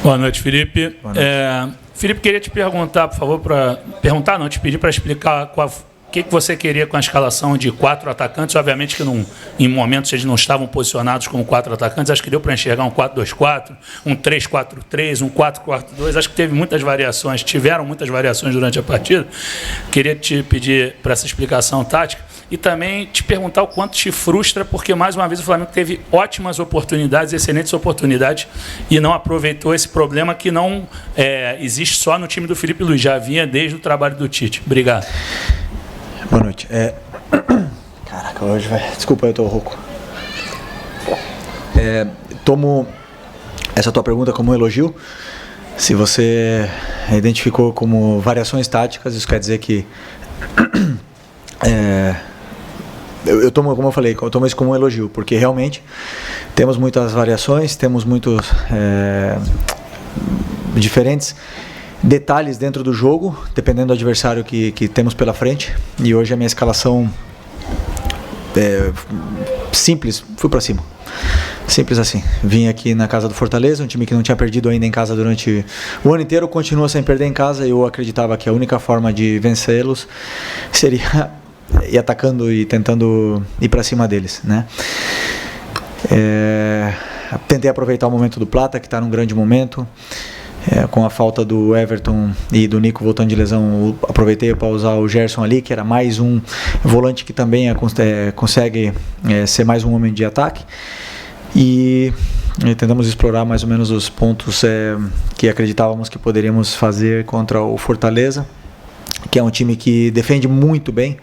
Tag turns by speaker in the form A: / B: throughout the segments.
A: Boa noite, Felipe.
B: Boa noite.
A: Felipe, queria te perguntar, por favor, te pedir para explicar o que você queria com a escalação de 4 atacantes. Obviamente que em momentos eles não estavam posicionados como 4 atacantes, acho que deu para enxergar um 4-2-4, um 3-4-3, um 4-4-2, acho que tiveram muitas variações durante a partida. Queria te pedir para essa explicação tática e também te perguntar o quanto te frustra, porque mais uma vez o Flamengo teve ótimas oportunidades, excelentes oportunidades, e não aproveitou esse problema que não existe só no time do Felipe Luiz, já vinha desde o trabalho do Tite. Obrigado.
B: Boa noite. Caraca, hoje vai. Desculpa, eu tô rouco. Tomo essa tua pergunta como um elogio. Se você identificou como variações táticas, isso quer dizer que eu tomo, como eu falei, eu tomo isso como um elogio, porque realmente temos muitas variações, temos muitos diferentes detalhes dentro do jogo, dependendo do adversário que temos pela frente. E hoje a minha escalação simples, fui para cima. Simples assim. Vim aqui na casa do Fortaleza, um time que não tinha perdido ainda em casa durante o ano inteiro, continua sem perder em casa. Eu acreditava que a única forma de vencê-los seria ir atacando e tentando ir para cima deles, né? Tentei aproveitar o momento do Plata, que está num grande momento. Com a falta do Everton e do Nico voltando de lesão, aproveitei para usar o Gerson ali, que era mais um volante que também consegue ser mais um homem de ataque. E tentamos explorar mais ou menos os pontos que acreditávamos que poderíamos fazer contra o Fortaleza, que é um time que defende muito bem,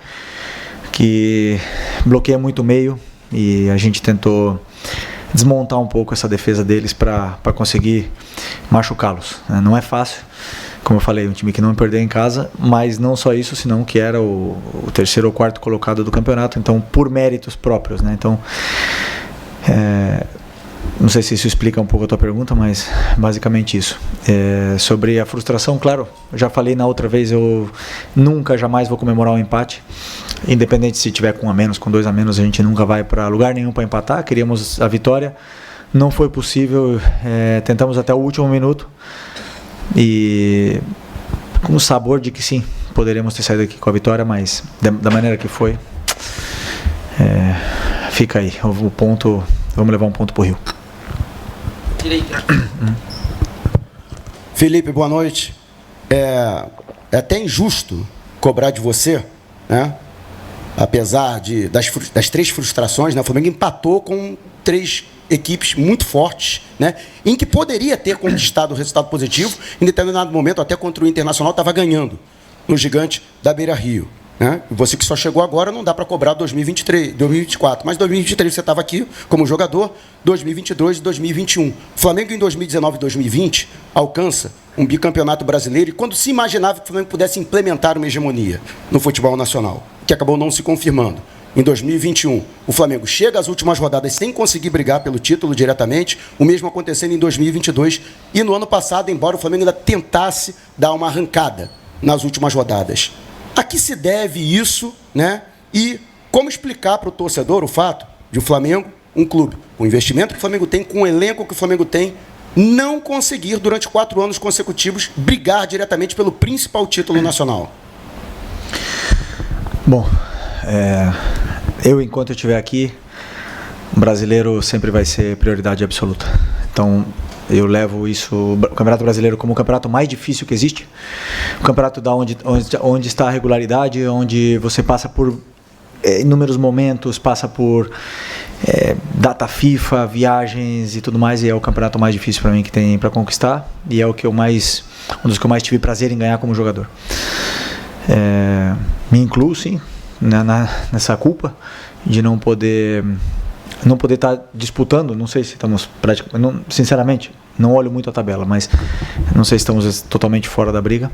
B: que bloqueia muito o meio, e a gente tentou desmontar um pouco essa defesa deles para conseguir machucá-los. Não é fácil, como eu falei, um time que não perdeu em casa, mas não só isso, senão que era o terceiro ou quarto colocado do campeonato, então por méritos próprios, né? Então, não sei se isso explica um pouco a tua pergunta, mas basicamente isso. Sobre a frustração, claro, eu já falei na outra vez, eu nunca, jamais vou comemorar um empate, independente se tiver com 1 a menos, com 2 a menos, a gente nunca vai para lugar nenhum para empatar. Queríamos a vitória, não foi possível, tentamos até o último minuto, e com o sabor de que sim, poderíamos ter saído aqui com a vitória, mas da maneira que foi, fica aí, o ponto, vamos levar um ponto para o Rio.
C: Felipe, boa noite. É até injusto cobrar de você, né? Apesar das 3 frustrações, né? O Flamengo empatou com 3 equipes muito fortes, né? Em que poderia ter conquistado o resultado positivo, em determinado momento, até contra o Internacional, estava ganhando no Gigante da Beira-Rio. Né? Você que só chegou agora, não dá para cobrar 2024, mas 2023 você estava aqui como jogador, 2022 e 2021. O Flamengo em 2019 e 2020 alcança um bicampeonato brasileiro, e quando se imaginava que o Flamengo pudesse implementar uma hegemonia no futebol nacional, que acabou não se confirmando. Em 2021, o Flamengo chega às últimas rodadas sem conseguir brigar pelo título diretamente, o mesmo acontecendo em 2022, e no ano passado, embora o Flamengo ainda tentasse dar uma arrancada nas últimas rodadas. A que se deve isso, né? E como explicar para o torcedor o fato de o Flamengo, um clube, com o investimento que o Flamengo tem, com o elenco que o Flamengo tem, não conseguir, durante 4 anos consecutivos, brigar diretamente pelo principal título nacional?
B: Bom, enquanto eu estiver aqui, o brasileiro sempre vai ser prioridade absoluta. Então, eu levo isso, o Campeonato Brasileiro, como o campeonato mais difícil que existe, o campeonato onde está a regularidade, onde você passa por inúmeros momentos, passa por data FIFA, viagens e tudo mais, e é o campeonato mais difícil para mim que tem para conquistar, e é um dos que eu mais tive prazer em ganhar como jogador. Me incluo, sim, nessa culpa de não poder estar disputando. Não sei se estamos praticamente, sinceramente, não olho muito a tabela, mas não sei se estamos totalmente fora da briga.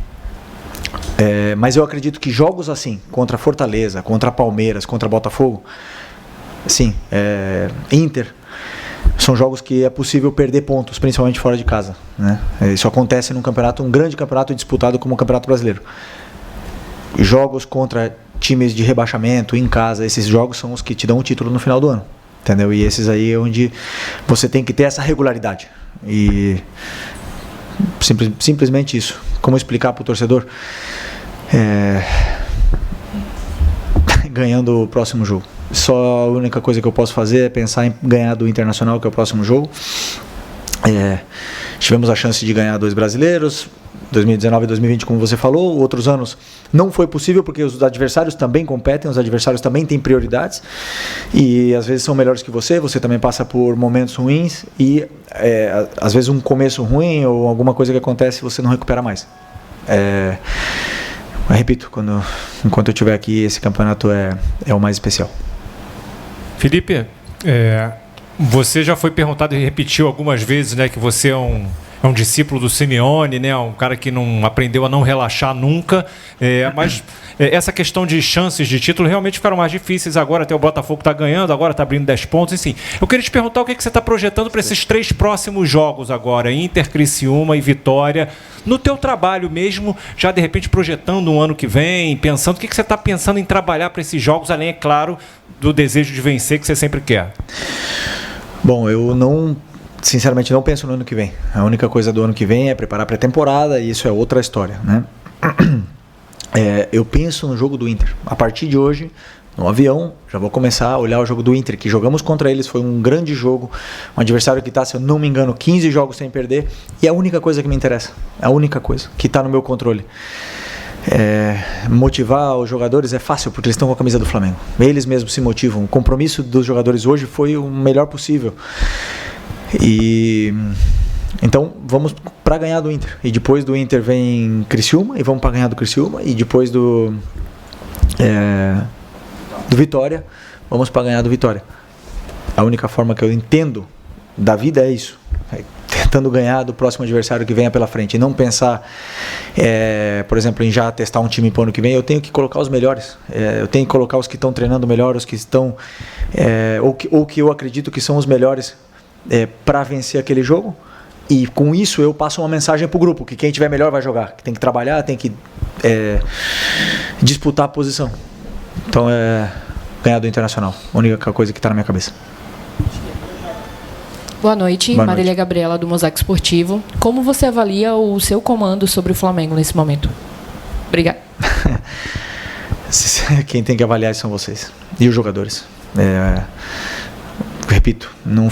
B: Mas eu acredito que jogos assim, contra Fortaleza, contra Palmeiras, contra Botafogo, sim, Inter, são jogos que é possível perder pontos, principalmente fora de casa, né? Isso acontece num campeonato, um grande campeonato disputado como o Campeonato Brasileiro. Jogos contra times de rebaixamento em casa, esses jogos são os que te dão o título no final do ano, entendeu? E esses aí é onde você tem que ter essa regularidade. E Simplesmente isso. Como explicar para o torcedor? Ganhando o próximo jogo. Só a única coisa que eu posso fazer é pensar em ganhar do Internacional, que é o próximo jogo. Tivemos a chance de ganhar 2 brasileiros, 2019 e 2020, como você falou. Outros anos não foi possível, porque os adversários também competem, os adversários também têm prioridades, e às vezes são melhores que você também passa por momentos ruins, e às vezes um começo ruim ou alguma coisa que acontece, você não recupera mais. Eu repito, enquanto eu estiver aqui, esse campeonato é o mais especial.
D: Felipe, você já foi perguntado e repetiu algumas vezes, né, que você é um discípulo do Simeone, né, um cara que não aprendeu a não relaxar nunca, mas essa questão de chances de título realmente ficaram mais difíceis agora. Até o Botafogo está ganhando, agora está abrindo 10 pontos, enfim. Eu queria te perguntar o que você está projetando para esses 3 próximos jogos agora, Inter, Criciúma e Vitória, no teu trabalho mesmo, já de repente projetando um ano que vem, pensando, o que você está pensando em trabalhar para esses jogos, além, é claro, do desejo de vencer que você sempre quer?
B: Bom, eu sinceramente não penso no ano que vem. A única coisa do ano que vem é preparar a pré-temporada, e isso é outra história, né? Eu penso no jogo do Inter. A partir de hoje, no avião, já vou começar a olhar o jogo do Inter, que jogamos contra eles, foi um grande jogo, um adversário que está, se eu não me engano, 15 jogos sem perder, e é a única coisa que me interessa, é a única coisa que está no meu controle. Motivar os jogadores é fácil, porque eles estão com a camisa do Flamengo, eles mesmos se motivam. O compromisso dos jogadores hoje foi o melhor possível, e então vamos para ganhar do Inter, e depois do Inter vem Criciúma, e vamos para ganhar do Criciúma, e depois do Vitória, vamos para ganhar do Vitória. A única forma que eu entendo da vida é isso, tentando ganhar do próximo adversário que venha pela frente, e não pensar, por exemplo, em já testar um time para o ano que vem. Eu tenho que colocar os melhores, eu tenho que colocar os que estão treinando melhor, os que estão, ou que eu acredito que são os melhores para vencer aquele jogo, e com isso eu passo uma mensagem para o grupo, que quem tiver melhor vai jogar, que tem que trabalhar, tem que disputar a posição. Então ganhar do Internacional, a única coisa que está na minha cabeça.
E: Boa noite,
B: Boa
E: Marília
B: noite.
E: Gabriela do Mosaico Esportivo. Como você avalia o seu comando sobre o Flamengo nesse momento? Obrigada.
B: Quem tem que avaliar são vocês e os jogadores. Repito, não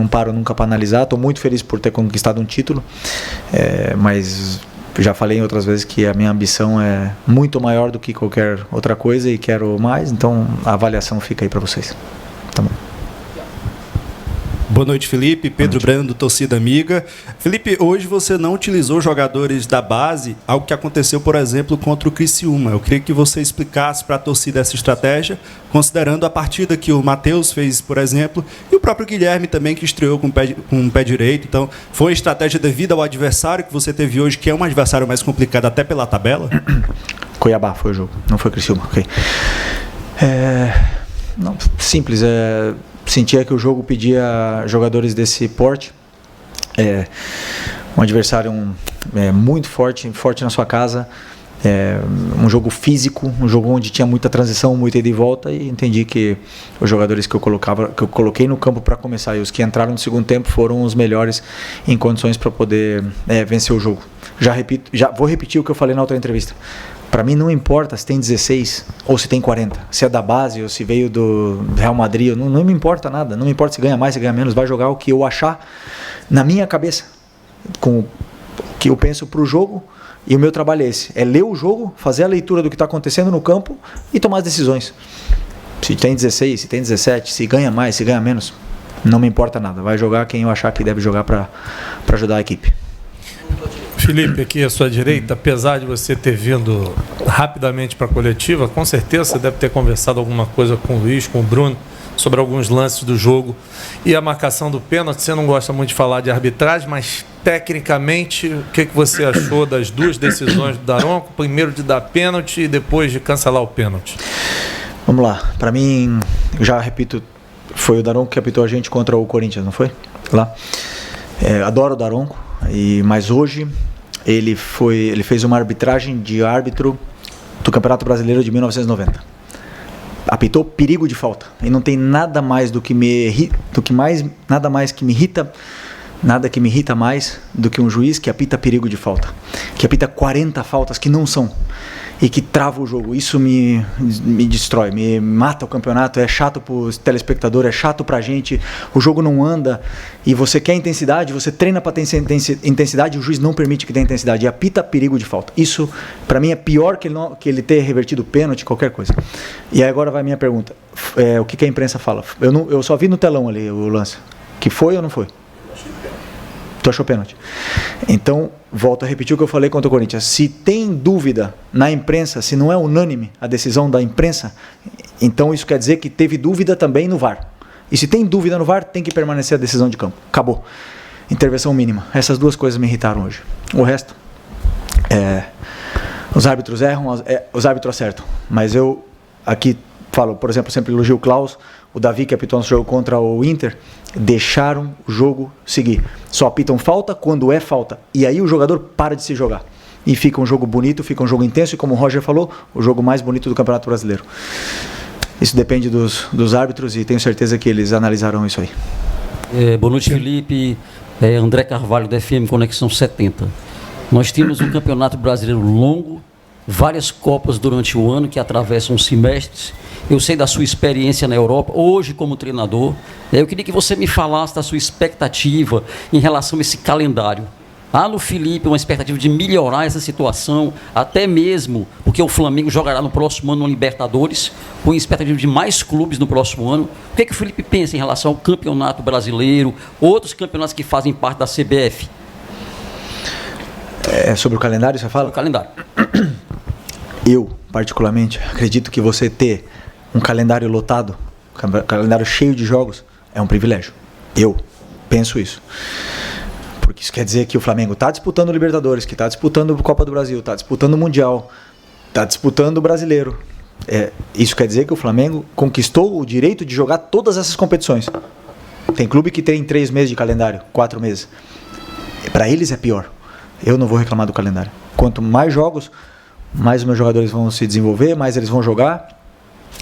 B: paro nunca para analisar. Estou muito feliz por ter conquistado um título, mas já falei em outras vezes que a minha ambição é muito maior do que qualquer outra coisa e quero mais, então a avaliação fica aí para vocês. Tá bom.
F: Boa noite, Felipe. Pedro Brando, do Torcida Amiga. Felipe, hoje você não utilizou jogadores da base, algo que aconteceu, por exemplo, contra o Criciúma. Eu queria que você explicasse para a torcida essa estratégia, considerando a partida que o Matheus fez, por exemplo, e o próprio Guilherme também, que estreou com o pé direito. Então, foi estratégia devido ao adversário que você teve hoje, que é um adversário mais complicado até pela tabela?
B: Cuiabá foi o jogo, não foi Criciúma. Okay. Não, simples, sentia que o jogo pedia jogadores desse porte, um adversário muito forte na sua casa, um jogo físico, um jogo onde tinha muita transição, muita ida e volta, e entendi que os jogadores que eu coloquei no campo para começar e os que entraram no segundo tempo foram os melhores em condições para poder vencer o jogo. Já vou repetir o que eu falei na outra entrevista. Para mim não importa se tem 16 ou se tem 40, se é da base ou se veio do Real Madrid, não me importa nada, não me importa se ganha mais, se ganha menos, vai jogar o que eu achar na minha cabeça, com o que eu penso para o jogo, e o meu trabalho é esse, é ler o jogo, fazer a leitura do que está acontecendo no campo e tomar as decisões. Se tem 16, se tem 17, se ganha mais, se ganha menos, não me importa nada, vai jogar quem eu achar que deve jogar para ajudar a equipe.
G: Felipe, aqui à sua direita, apesar de você ter vindo rapidamente para a coletiva, com certeza você deve ter conversado alguma coisa com o Luiz, com o Bruno, sobre alguns lances do jogo. E a marcação do pênalti, você não gosta muito de falar de arbitragem, mas tecnicamente, o que você achou das duas decisões do Daronco? Primeiro de dar pênalti e depois de cancelar o pênalti.
B: Vamos lá, para mim, já repito, foi o Daronco que apitou a gente contra o Corinthians, não foi? Lá. Adoro o Daronco, mas hoje ele fez uma arbitragem de árbitro do Campeonato Brasileiro de 1990. Apitou perigo de falta. E não tem nada mais que me irrita Nada que me irrita mais do que um juiz que apita perigo de falta, que apita 40 faltas que não são e que trava o jogo. Isso me destrói, me mata o campeonato. É chato para o telespectador, é chato para a gente. O jogo não anda e você quer intensidade, você treina para ter intensidade e o juiz não permite que tenha intensidade e apita perigo de falta. Isso, para mim, é pior que ele ter revertido o pênalti, qualquer coisa. E aí agora vai a minha pergunta. O que a imprensa fala? Eu só vi no telão ali o lance. Que foi ou não foi? Tu achou pênalti? Então, volto a repetir o que eu falei contra o Corinthians. Se tem dúvida na imprensa, se não é unânime a decisão da imprensa, então isso quer dizer que teve dúvida também no VAR. E se tem dúvida no VAR, tem que permanecer a decisão de campo. Acabou. Intervenção mínima. Essas duas coisas me irritaram hoje. O resto, os árbitros erram, os árbitros acertam. Mas eu aqui falo, por exemplo, sempre elogio o Klaus, o Davi que apitou nosso jogo contra o Inter, deixaram o jogo seguir. Só apitam falta quando é falta. E aí o jogador para de se jogar. E fica um jogo bonito, fica um jogo intenso e, como o Roger falou, o jogo mais bonito do Campeonato Brasileiro. Isso depende dos árbitros e tenho certeza que eles analisaram isso aí.
H: Boa noite, Felipe. André Carvalho, da FM Conexão 70. Nós temos um Campeonato Brasileiro longo, várias Copas durante o ano que atravessam semestres. Eu sei da sua experiência na Europa, hoje como treinador. Eu queria que você me falasse da sua expectativa em relação a esse calendário. Há no Felipe uma expectativa de melhorar essa situação, até mesmo porque o Flamengo jogará no próximo ano no Libertadores, com expectativa de mais clubes no próximo ano. O que é que o Felipe pensa em relação ao Campeonato Brasileiro, outros campeonatos que fazem parte da CBF?
B: Sobre o calendário, você fala?
H: Sobre o calendário.
B: Eu, particularmente, acredito que você ter um calendário lotado, um calendário cheio de jogos, é um privilégio. Eu penso isso. Porque isso quer dizer que o Flamengo está disputando o Libertadores, que está disputando a Copa do Brasil, está disputando o Mundial, está disputando o Brasileiro. Isso quer dizer que o Flamengo conquistou o direito de jogar todas essas competições. Tem clube que tem 3 meses de calendário, 4 meses. Para eles é pior. Eu não vou reclamar do calendário. Quanto mais jogos, mais os meus jogadores vão se desenvolver, mais eles vão jogar,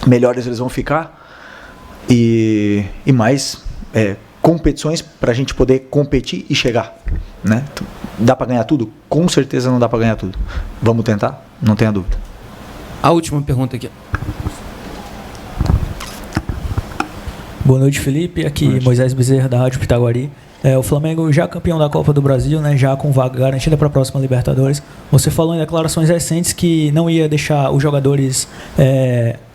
B: melhores eles vão ficar e mais competições para a gente poder competir e chegar, né? Dá para ganhar tudo? Com certeza não dá para ganhar tudo. Vamos tentar? Não tenha dúvida.
I: A última pergunta aqui.
J: Boa noite, Felipe. Aqui Moisés Bezerra, da Rádio Pitaguari. O Flamengo já campeão da Copa do Brasil, né, já com vaga garantida para a próxima Libertadores. Você falou em declarações recentes que não ia deixar os jogadores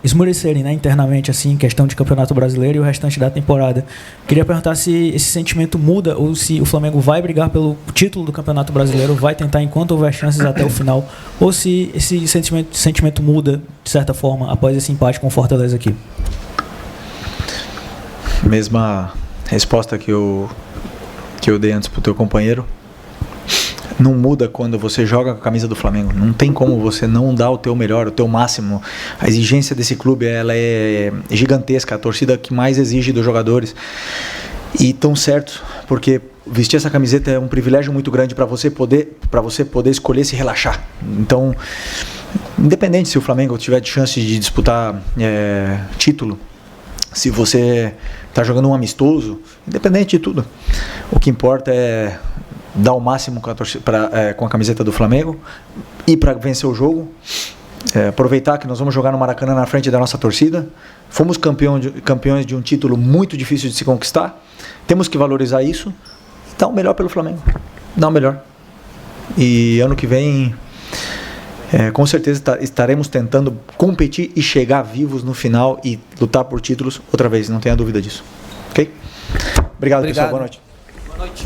J: esmorecerem, né, internamente, assim, questão de Campeonato Brasileiro e o restante da temporada. Queria perguntar se esse sentimento muda ou se o Flamengo vai brigar pelo título do Campeonato Brasileiro, vai tentar enquanto houver chances até o final, ou se esse sentimento muda, de certa forma, após esse empate com o Fortaleza aqui.
B: Mesma resposta que eu dei antes pro teu companheiro. Não muda quando você joga com a camisa do Flamengo. Não tem como você não dar o teu melhor, o teu máximo. A exigência desse clube, ela é gigantesca. A torcida que mais exige dos jogadores. E tão certo, porque vestir essa camiseta é um privilégio muito grande para você poder escolher se relaxar. Então, independente se o Flamengo tiver chance de disputar título, se você está jogando um amistoso, independente de tudo, o que importa é dar o máximo com a camiseta do Flamengo e para vencer o jogo, aproveitar que nós vamos jogar no Maracanã na frente da nossa torcida. Fomos campeões de um título muito difícil de se conquistar, temos que valorizar isso, dar o melhor pelo Flamengo, dar o melhor. E ano que vem com certeza estaremos tentando competir e chegar vivos no final e lutar por títulos outra vez, não tenha dúvida disso. Ok? Obrigado, pessoal. Boa noite.
I: Boa noite.